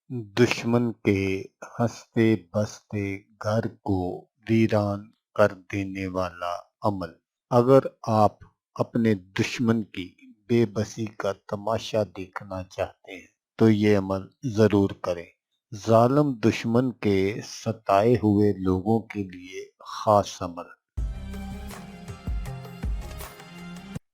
दुश्मन के हंसते बसते घर को वीरान कर देने वाला अमल। अगर आप अपने दुश्मन की बेबसी का तमाशा देखना चाहते हैं तो ये अमल जरूर करें। जालिम दुश्मन के सताए हुए लोगों के लिए खास अमल।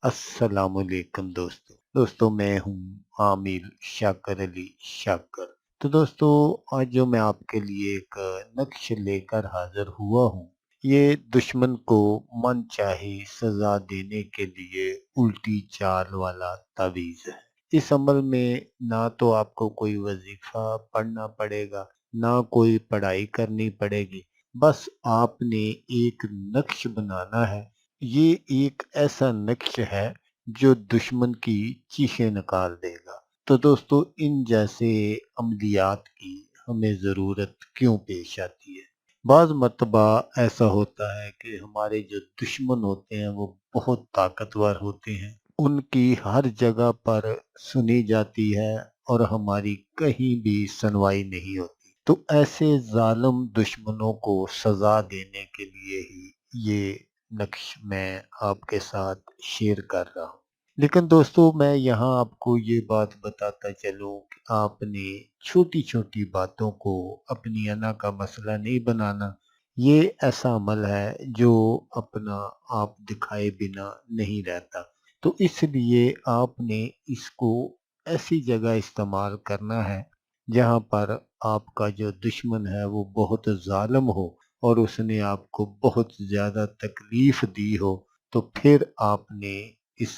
अस्सलामुअलैकुम दोस्तों मैं हूँ आमिर शाकर अली शाकर। तो दोस्तों, आज जो मैं आपके लिए एक नक्श लेकर हाजिर हुआ हूँ, ये दुश्मन को मनचाही सजा देने के लिए उल्टी चाल वाला तावीज़ है। इस अमल में ना तो आपको कोई वजीफा पढ़ना पड़ेगा, ना कोई पढ़ाई करनी पड़ेगी। बस आपने एक नक्श बनाना है। ये एक ऐसा नक्श है जो दुश्मन की चीखें निकाल देगा। तो दोस्तों, इन जैसे अमलियात की हमें ज़रूरत क्यों पेश आती है? बाज़ मर्तबा ऐसा होता है कि हमारे जो दुश्मन होते हैं वो बहुत ताकतवर होते हैं। उनकी हर जगह पर सुनी जाती है और हमारी कहीं भी सुनवाई नहीं होती। तो ऐसे जालिम दुश्मनों को सजा देने के लिए ही ये नक्श मैं आपके साथ शेयर कर रहा हूँ। लेकिन दोस्तों, मैं यहाँ आपको ये बात बताता चलूँ कि आपने छोटी छोटी बातों को अपनी अना का मसला नहीं बनाना। ये ऐसा अमल है जो अपना आप दिखाए बिना नहीं रहता। तो इसलिए आपने इसको ऐसी जगह इस्तेमाल करना है जहाँ पर आपका जो दुश्मन है वो बहुत जालिम हो और उसने आपको बहुत ज़्यादा तकलीफ दी हो। तो फिर आपने इस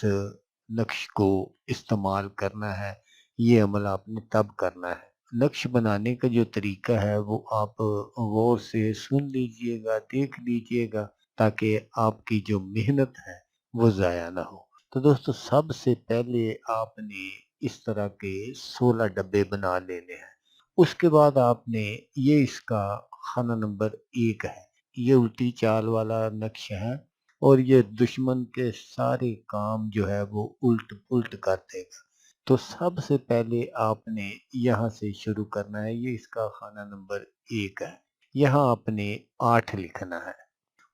नक्श को इस्तेमाल करना है। ये अमल आपने तब करना है। नक्श बनाने का जो तरीका है वो आप गौर से सुन लीजिएगा, देख लीजिएगा, ताकि आपकी जो मेहनत है वो ज़ाया ना हो। तो दोस्तों, सबसे पहले आपने इस तरह के 16 डब्बे बना लेने हैं। उसके बाद आपने ये इसका खाना नंबर 1 है। ये उल्टी चाल वाला नक्श है और ये दुश्मन के सारे काम जो है वो उल्ट पुल्ट कर देगा। तो सबसे पहले आपने यहाँ से शुरू करना है। ये इसका खाना नंबर 1 है। यहाँ आपने 8 लिखना है।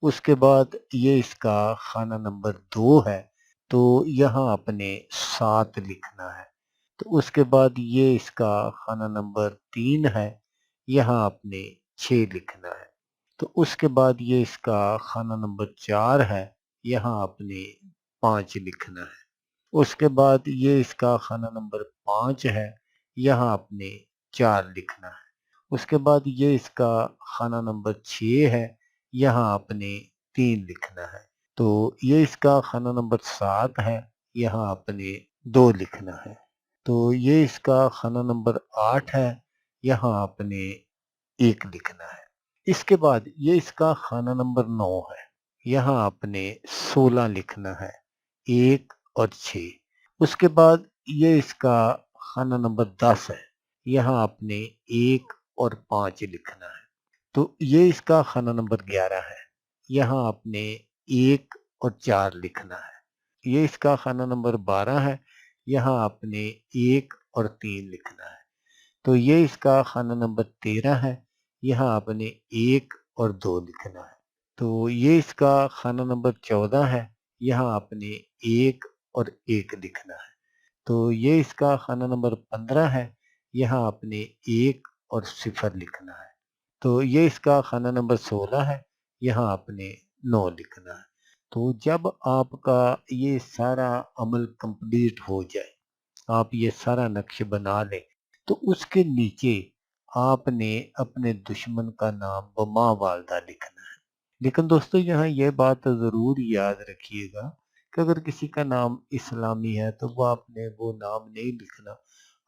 उसके बाद ये इसका खाना नंबर 2 है, तो यहाँ आपने 7 लिखना है। तो उसके बाद ये इसका खाना नंबर 3 है, यहाँ आपने 6 लिखना है। तो उसके बाद ये इसका खाना नंबर 4 है, यहाँ आपने 5 लिखना है। उसके बाद ये इसका खाना नंबर 5 है, यहाँ आपने 4 लिखना है। उसके बाद ये इसका खाना नंबर 6 है, यहाँ आपने 3 लिखना है। तो ये इसका खाना नंबर 7 है, यहाँ आपने 2 लिखना है। तो ये इसका खाना नंबर 8 है, यहाँ आपने 1 लिखना है। इसके बाद ये इसका खाना नंबर 9 है, यहाँ आपने 16 लिखना है, 1 और 6। उसके बाद ये इसका खाना नंबर 10 है, यहाँ आपने 1 और 5 लिखना है। तो ये इसका खाना नंबर 11 है, यहाँ आपने 1 और 4 लिखना है। ये इसका खाना नंबर 12 है, यहाँ आपने 1 और 3 लिखना है। तो ये इसका खाना नंबर 13 है, यहाँ आपने 1 और 2 लिखना है। तो ये इसका खाना नंबर 14 है, यहाँ आपने 1 और 1 लिखना है। तो ये इसका खाना नंबर 15 है, यहाँ आपने 1 और 0 लिखना है। तो ये इसका खाना नंबर 16 है, यहाँ आपने 9 लिखना है। तो जब आपका ये सारा अमल कंप्लीट हो जाए, आप ये सारा नक्श बना लें, तो उसके नीचे आपने अपने दुश्मन का नाम बमा वालदा लिखना है। लेकिन दोस्तों, यहाँ ये बात ज़रूर याद रखिएगा कि अगर किसी का नाम इस्लामी है तो वो आपने वो नाम नहीं लिखना।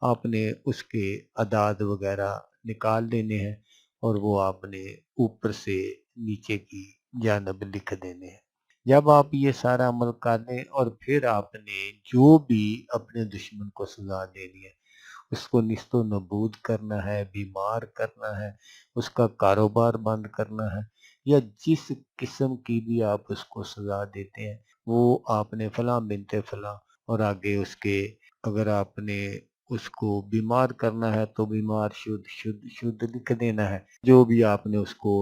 आपने उसके अदाद वगैरह निकाल लेने हैं और वो आपने ऊपर से नीचे की जानब लिख देने हैं। जब आप ये सारा अमल कर लें और फिर आपने जो भी अपने दुश्मन को सजा देनी है, उसको निस्तो नबूद करना है, बीमार करना है, उसका कारोबार बंद करना है, या जिस किस्म की भी आप उसको सजा देते हैं, वो आपने फलां बिनते फलां और आगे उसके, अगर आपने اس کو بیمار کرنا ہے تو بیمار شدھ شدھ شدھ لکھ دینا ہے، جو بھی آپ نے اس کو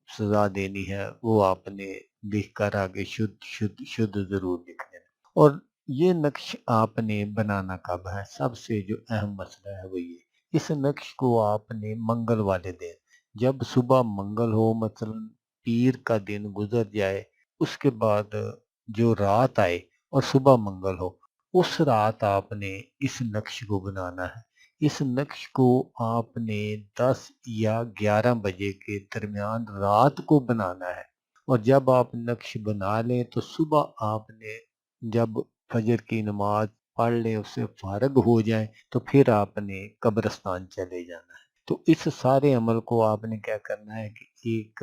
سزا دینی ہے وہ آپ نے لکھ کر آگے شدھ شدھ شدھ ضرور لکھ دینا۔ اور یہ نقش آپ نے بنانا کب ہے؟ سب سے جو اہم مسئلہ ہے وہ یہ، اس نقش کو آپ نے منگل والے دن، جب صبح منگل ہو، مثلا پیر کا دن گزر جائے، اس کے بعد جو رات آئے اور صبح منگل ہو، اس رات آپ نے اس نقش کو بنانا ہے۔ اس نقش کو آپ نے 10 یا 11 بجے کے درمیان رات کو بنانا ہے، اور جب آپ نقش بنا لیں تو صبح آپ نے جب فجر کی نماز پڑھ لیں، اس سے فارغ ہو جائیں، تو پھر آپ نے قبرستان چلے جانا ہے۔ تو اس سارے عمل کو آپ نے کیا کرنا ہے کہ ایک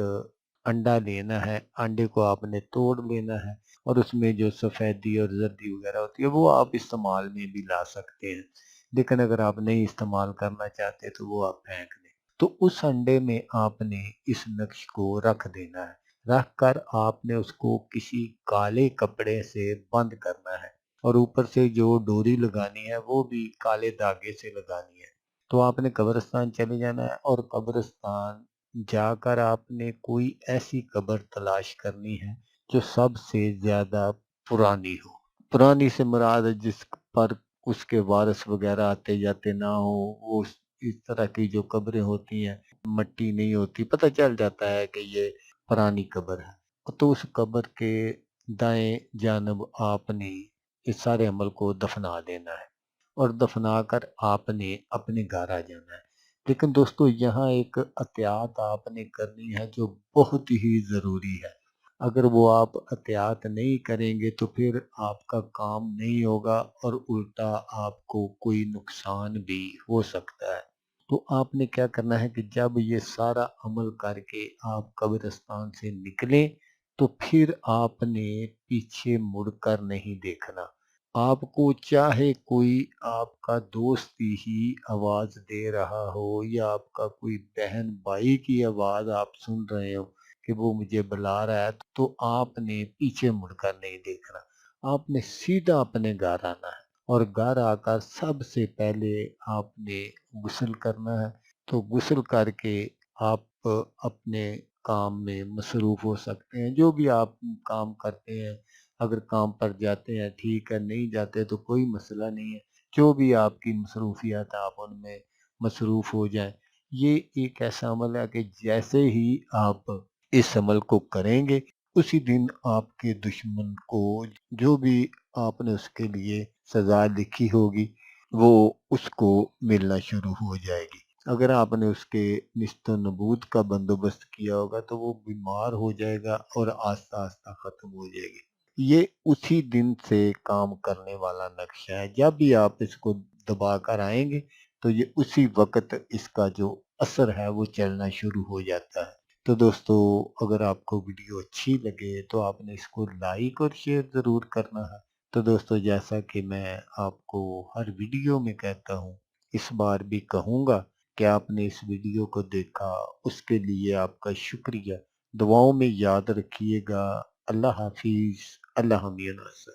انڈا لینا ہے، انڈے کو آپ نے توڑ لینا ہے، اور اس میں جو سفیدی اور زردی وغیرہ ہوتی ہے وہ آپ استعمال میں بھی لا سکتے ہیں، لیکن اگر آپ نہیں استعمال کرنا چاہتے تو وہ آپ پھینک دیں۔ تو اس انڈے میں آپ نے اس نقش کو رکھ دینا ہے، رکھ کر آپ نے اس کو کسی کالے کپڑے سے بند کرنا ہے، اور اوپر سے جو ڈوری لگانی ہے وہ بھی کالے دھاگے سے لگانی ہے۔ تو آپ نے قبرستان چلے جانا ہے، اور قبرستان جا کر آپ نے کوئی ایسی قبر تلاش کرنی ہے جو سب سے زیادہ پرانی ہو۔ پرانی سے مراد ہے جس پر اس کے وارث وغیرہ آتے جاتے نہ ہو، وہ اس طرح کی جو قبریں ہوتی ہیں، مٹی نہیں ہوتی، پتہ چل جاتا ہے کہ یہ پرانی قبر ہے، تو اس قبر کے دائیں جانب آپ نے اس سارے عمل کو دفنا دینا ہے، اور دفنا کر آپ نے اپنے گھر آ جانا ہے۔ لیکن دوستو یہاں ایک احتیاط آپ نے کرنی ہے جو بہت ہی ضروری ہے۔ اگر وہ آپ احتیاط نہیں کریں گے تو پھر آپ کا کام نہیں ہوگا، اور الٹا آپ کو کوئی نقصان بھی ہو سکتا ہے۔ تو آپ نے کیا کرنا ہے کہ جب یہ سارا عمل کر کے آپ قبرستان سے نکلیں تو پھر آپ نے پیچھے مڑ کر نہیں دیکھنا۔ آپ کو چاہے کوئی آپ کا دوست ہی آواز دے رہا ہو، یا آپ کا کوئی بہن بھائی کی آواز آپ سن رہے ہو کہ وہ مجھے بلا رہا ہے، تو آپ نے پیچھے مڑ کر نہیں دیکھنا، آپ نے سیدھا اپنے گھر آنا ہے، اور گھر آ کر سب سے پہلے آپ نے غسل کرنا ہے۔ تو غسل کر کے آپ اپنے کام میں مصروف ہو سکتے ہیں، جو بھی آپ کام کرتے ہیں، اگر کام پر جاتے ہیں ٹھیک ہے، نہیں جاتے تو کوئی مسئلہ نہیں ہے، جو بھی آپ کی مصروفیات ہیں آپ ان میں مصروف ہو جائیں۔ یہ ایک ایسا عمل ہے کہ جیسے ہی آپ اس عمل کو کریں گے، اسی دن آپ کے دشمن کو جو بھی آپ نے اس کے لیے سزا لکھی ہوگی وہ اس کو ملنا شروع ہو جائے گی۔ اگر آپ نے اس کے نیست و نبود کا بندوبست کیا ہوگا تو وہ بیمار ہو جائے گا اور آہستہ آہستہ ختم ہو جائے گی۔ یہ اسی دن سے کام کرنے والا نقشہ ہے، جب بھی آپ اس کو دبا کر آئیں گے تو یہ اسی وقت اس کا جو اثر ہے وہ چلنا شروع ہو جاتا ہے۔ تو دوستو اگر آپ کو ویڈیو اچھی لگے تو آپ نے اس کو لائک اور شیئر ضرور کرنا ہے۔ تو دوستو جیسا کہ میں آپ کو ہر ویڈیو میں کہتا ہوں، اس بار بھی کہوں گا کہ آپ نے اس ویڈیو کو دیکھا، اس کے لیے آپ کا شکریہ۔ دعاؤں میں یاد رکھیے گا۔ اللہ حافظ۔ اللہ حامی ناصر۔